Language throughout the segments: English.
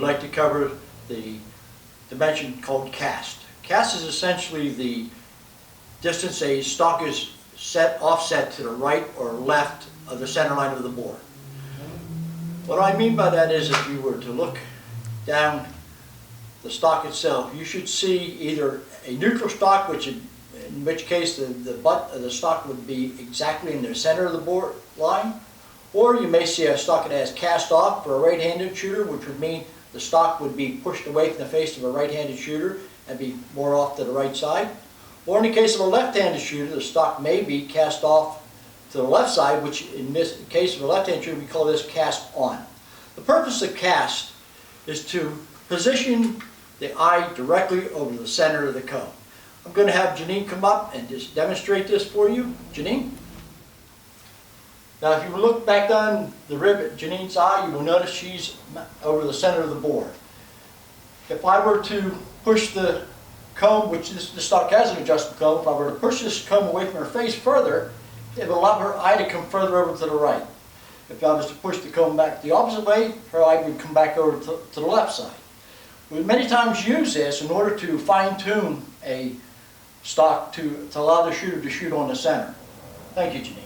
like to cover the dimension called cast. Cast is essentially the distance a stock is offset to the right or left of the center line of the bore. What I mean by that is, if you were to look down the stock itself, you should see either a neutral stock, in which case the butt of the stock would be exactly in the center of the bore line, or you may see a stock that has cast off for a right-handed shooter, which would mean the stock would be pushed away from the face of a right-handed shooter and be more off to the right side. Or in the case of a left-handed shooter, the stock may be cast off to the left side, which in this case of a left-handed shooter, we call this cast on. The purpose of cast is to position the eye directly over the center of the cone. I'm going to have Janine come up and just demonstrate this for you. Janine? Now if you look back down the rib at Janine's eye, you will notice she's over the center of the bore. If I were to push the comb, which this stock has an adjustable comb, if I were to push this comb away from her face further, it would allow her eye to come further over to the right. If I was to push the comb back the opposite way, her eye would come back over to the left side. We many times use this in order to fine-tune a stock to allow the shooter to shoot on the center. Thank you, Janine.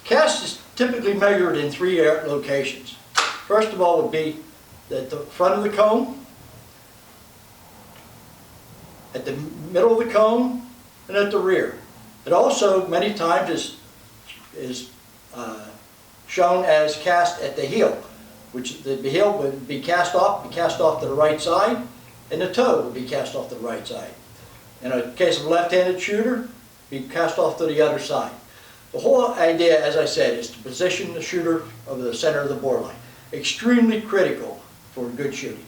Cast is typically measured in three locations. First of all would be at the front of the comb, at the middle of the comb, and at the rear. It also many times is shown as cast at the heel, which the heel would be cast off to the right side, and the toe would be cast off to the right side. In a case of a left-handed shooter, be cast off to the other side. The whole idea, as I said, is to position the shooter over the center of the bore line. Extremely critical for good shooting.